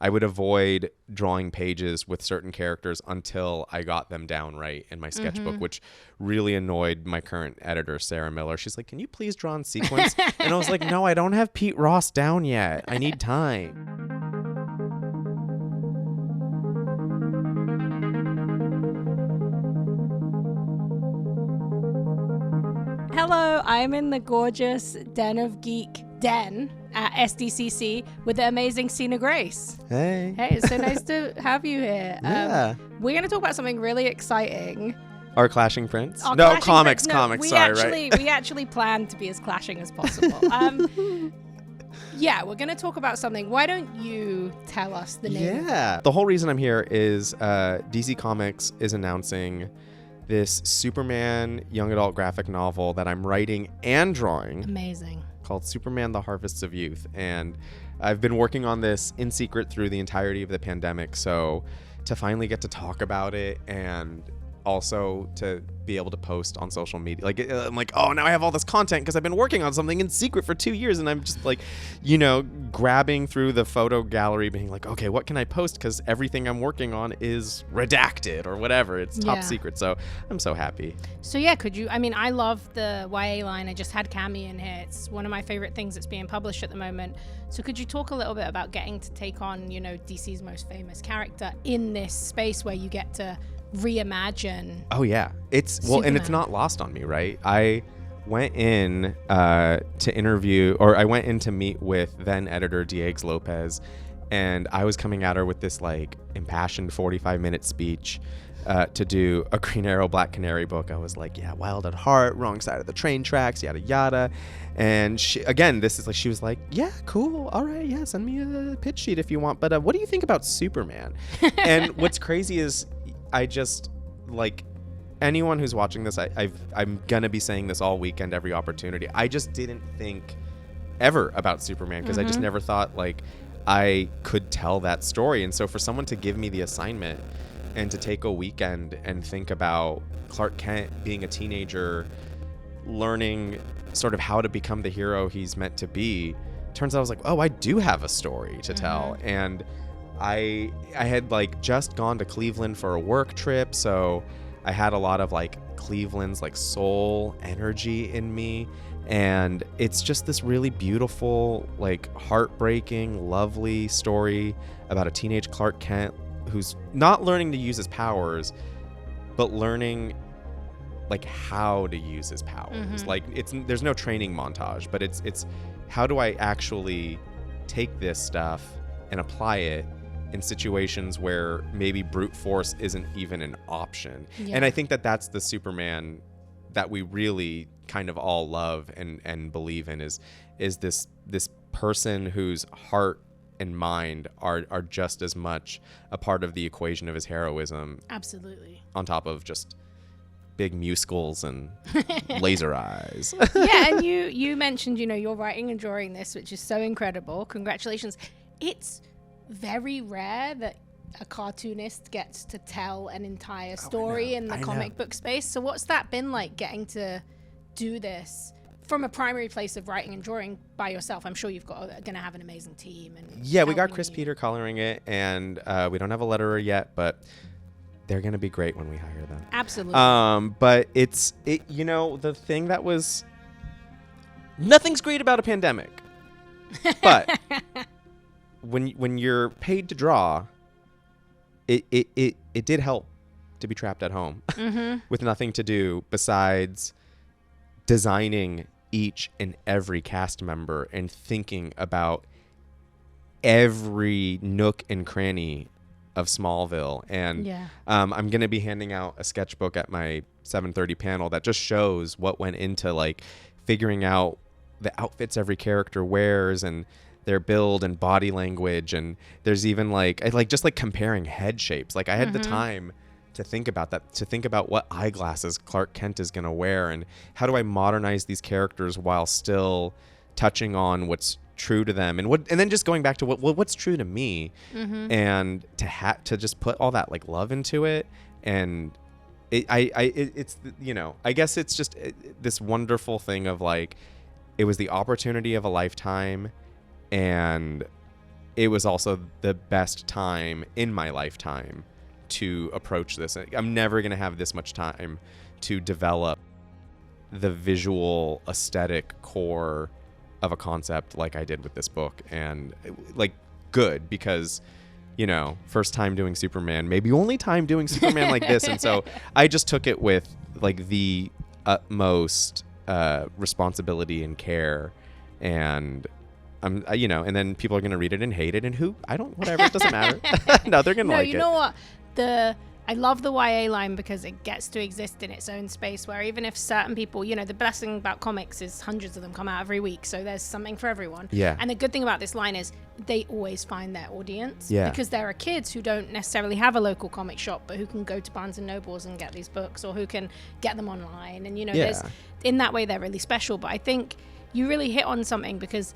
I would avoid drawing pages with certain characters until I got them down right in my sketchbook, which really annoyed my current editor, Sarah Miller. She's like, can you please draw in sequence? And I was like, no, I don't have Pete Ross down yet. I need time. Hello, I'm in the gorgeous Den of Geek den at SDCC with the amazing Sina Grace. Hey. Hey, it's so nice to have you here. Yeah. We're going to talk about something really exciting. Our Clashing Prince? Our No, Clashing comics, Prince. No, comics, sorry, right? We actually planned to be as clashing as possible. Yeah, we're going to talk about something. Why don't you tell us the name? Yeah. The whole reason I'm here is DC Comics is announcing this Superman young adult graphic novel that I'm writing and drawing. Amazing. Called Superman: The Harvests of Youth. And I've been working on this in secret through the entirety of the pandemic. So to finally get to talk about it and also to be able to post on social media, like I'm like, oh, now I have all this content because I've been working on something in secret for 2 years, and I'm just like, grabbing through the photo gallery being like, okay, what can I post, because everything I'm working on is redacted or whatever, it's top secret. So I'm so happy. So yeah, could you, I love the YA line. I just had Cami in here. It's one of my favorite things that's being published at the moment. So could you talk a little bit about getting to take on DC's most famous character in this space where you get to reimagine? Oh yeah, it's Superman. And it's not lost on me, right? I went in I went in to meet with then editor Diegues Lopez, and I was coming at her with this like impassioned 45-minute speech to do a Green Arrow Black Canary book. I was like, yeah, wild at heart, wrong side of the train tracks, yada yada. And she was like, yeah, cool, all right, yeah, send me a pitch sheet if you want, but what do you think about Superman? And what's crazy is I just, like, anyone who's watching this, I'm gonna be saying this all weekend, every opportunity. I just didn't think ever about Superman because I just never thought like I could tell that story. And so for someone to give me the assignment and to take a weekend and think about Clark Kent being a teenager, learning sort of how to become the hero he's meant to be, turns out I was like, oh, I do have a story to tell. And I had like just gone to Cleveland for a work trip, so I had a lot of like Cleveland's like soul energy in me, and it's just this really beautiful, like heartbreaking, lovely story about a teenage Clark Kent who's not learning to use his powers, but learning like how to use his powers. Like there's no training montage, but it's how do I actually take this stuff and apply it in situations where maybe brute force isn't even an option. And I think that that's the Superman that we really kind of all love and believe in, is this person whose heart and mind are just as much a part of the equation of his heroism. Absolutely. On top of just big muscles and laser eyes. Yeah, and you mentioned, you're writing and drawing this, which is so incredible. Congratulations. It's very rare that a cartoonist gets to tell an entire story in the comic book space. So what's that been like, getting to do this from a primary place of writing and drawing by yourself? I'm sure you've gonna have an amazing team. And we got Chris Peter coloring it, and we don't have a letterer yet, but they're gonna be great when we hire them. Absolutely. But the thing that was, nothing's great about a pandemic, but when you're paid to draw, it did help to be trapped at home with nothing to do besides designing each and every cast member and thinking about every nook and cranny of Smallville. And I'm going to be handing out a sketchbook at my 7:30 panel that just shows what went into like figuring out the outfits every character wears and their build and body language. And there's even like comparing head shapes. Like I had the time to think about that, to think about what eyeglasses Clark Kent is going to wear and how do I modernize these characters while still touching on what's true to them, and then just going back to what's true to me, and to just put all that like love into it. And it's I guess it's just this wonderful thing of like, it was the opportunity of a lifetime, and it was also the best time in my lifetime to approach this. I'm never going to have this much time to develop the visual aesthetic core of a concept like I did with this book. And like, good, because, you know, first time doing Superman, maybe only time doing Superman like this. And so I just took it with like the utmost responsibility and care. And you know, and then people are going to read it and hate it, and whatever, it doesn't matter. No, they're going to like it. No, you know what? I love the YA line because it gets to exist in its own space, where even if certain people, you know, the best thing about comics is hundreds of them come out every week, so there's something for everyone. Yeah. And the good thing about this line is they always find their audience. Yeah. Because there are kids who don't necessarily have a local comic shop, but who can go to Barnes and Nobles and get these books, or who can get them online. And, you know, there's, in that way, they're really special. But I think you really hit on something, because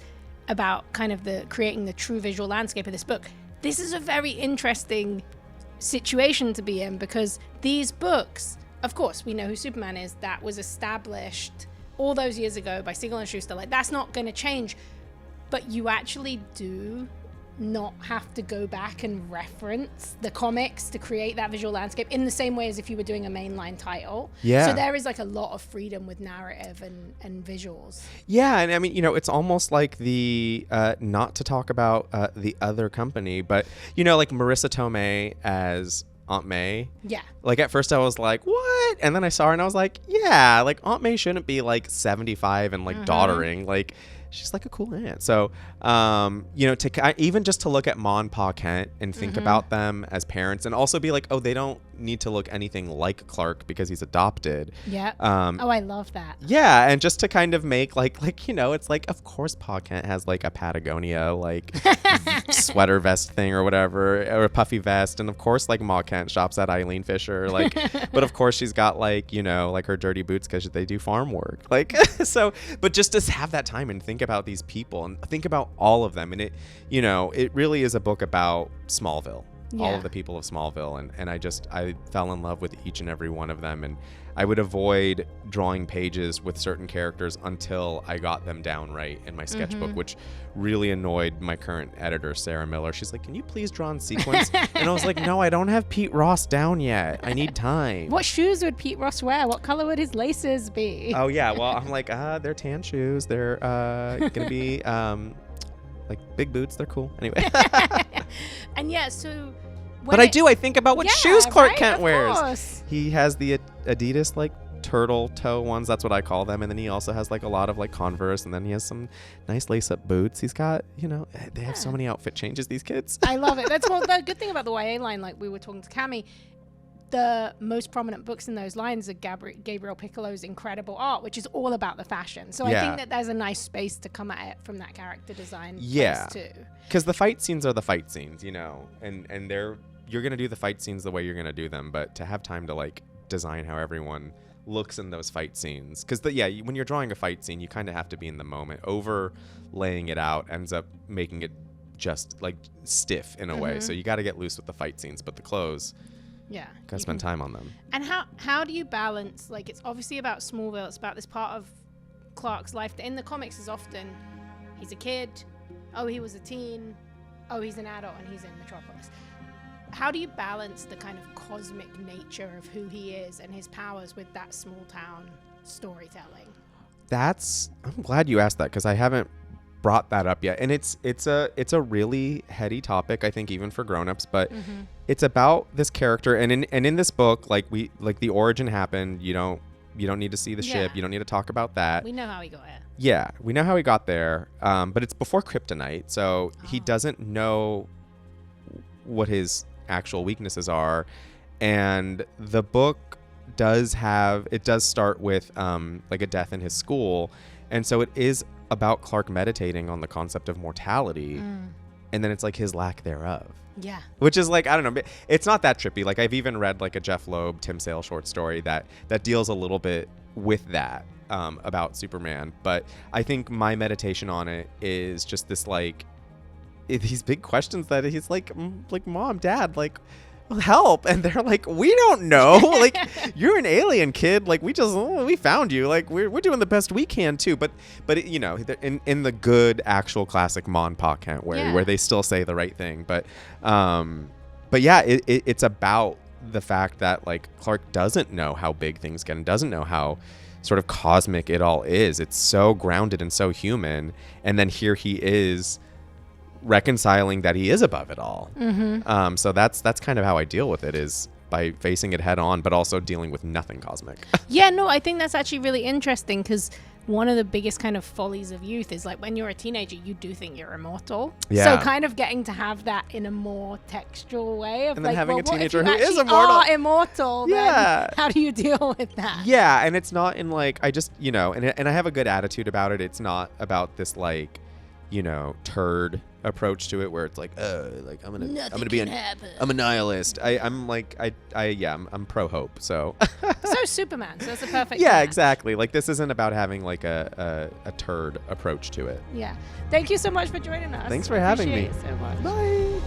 about kind of creating the true visual landscape of this book. This is a very interesting situation to be in, because these books, of course, we know who Superman is. That was established all those years ago by Siegel and Schuster. Like, that's not going to change. But you actually do not have to go back and reference the comics to create that visual landscape in the same way as if you were doing a mainline title. Yeah. So there is like a lot of freedom with narrative and visuals. Yeah, and I mean, you know, it's almost like the not to talk about the other company, but, you know, like Marissa Tomei as Aunt May. Yeah. Like, at first I was like, what? And then I saw her and I was like, yeah, like Aunt May shouldn't be like 75 and like doddering. Like, she's like a cool aunt. So, you know, even just to look at Ma and Pa Kent and think about them as parents, and also be like, oh, they don't need to look anything like Clark because he's adopted. Yeah. I love that. Yeah, and just to kind of make like, you know, it's like, of course Pa Kent has like a Patagonia like sweater vest thing or whatever, or a puffy vest, and of course like Ma Kent shops at Eileen Fisher, like, but of course she's got like, you know, like her dirty boots because they do farm work, like. So, but just to have that time and think about these people and think about all of them, and it, you know, it really is a book about Smallville. All of the people of Smallville, and I fell in love with each and every one of them, and I would avoid drawing pages with certain characters until I got them down right in my sketchbook, which really annoyed my current editor, Sarah Miller. She's like, can you please draw in sequence? And I was like, no, I don't have Pete Ross down yet. I need time. What shoes would Pete Ross wear? What color would his laces be? Oh yeah, well, I'm like, they're tan shoes. They're gonna be like big boots. They're cool. Anyway. And yeah, so. But I think about what shoes Clark Kent wears. Course. He has the Adidas like turtle toe ones. That's what I call them. And then he also has like a lot of like Converse. And then he has some nice lace-up boots. He's got, you know, they have so many outfit changes, these kids. I love it. That's the good thing about the YA line. Like we were talking to Cami, the most prominent books in those lines are Gabriel Piccolo's incredible art, which is all about the fashion. So I think that there's a nice space to come at it from that character design place too. Because the fight scenes are the fight scenes, you know, and you're going to do the fight scenes the way you're going to do them, but to have time to like design how everyone looks in those fight scenes. Because when you're drawing a fight scene, you kind of have to be in the moment. Overlaying it out ends up making it just like stiff in a way. So you got to get loose with the fight scenes, but the clothes, gotta spend time on them. And how do you balance, like, it's obviously about Smallville, it's about this part of Clark's life that in the comics is often he's a kid, oh, he was a teen, oh, he's an adult, and he's in Metropolis. How do you balance the kind of cosmic nature of who he is and his powers with that small town storytelling? I'm glad you asked that, because I haven't brought that up yet, and it's a really heady topic, I think, even for grown-ups, but it's about this character, and in this book, like the origin happened. You don't need to see the ship, you don't need to talk about that. We know how he got it. Yeah, we know how he got there, but it's before Kryptonite, so he doesn't know what his actual weaknesses are, and the book does start with like a death in his school, and so it is about Clark meditating on the concept of mortality, and then it's like his lack thereof. Yeah. Which is like, I don't know, it's not that trippy. Like, I've even read like a Jeff Loeb, Tim Sale short story that deals a little bit with that about Superman, but I think my meditation on it is just this like these big questions that he's like Mom, Dad, like help, and they're like, we don't know. Like, you're an alien, kid. Like, we found you. Like, we're doing the best we can too. But you know, in the good actual classic Mon Pa Kent where they still say the right thing. But yeah, it's about the fact that like Clark doesn't know how big things get and doesn't know how sort of cosmic it all is. It's so grounded and so human, and then here he is reconciling that he is above it all. So that's kind of how I deal with it, is by facing it head on, but also dealing with nothing cosmic. Yeah, no, I think that's actually really interesting, because one of the biggest kind of follies of youth is like when you're a teenager, you do think you're immortal. So kind of getting to have that in a more textual way of, and then like, having a teenager who is immortal. Then how do you deal with that? Yeah, and it's not in like, I just, you know, and I have a good attitude about it. It's not about this like, you know, turd approach to it where it's like, like I'm a nihilist. I'm pro hope. So Superman. So that's a perfect match. Exactly. Like, this isn't about having like a turd approach to it. Yeah. Thank you so much for joining us. Thanks for having me. It so much. Bye.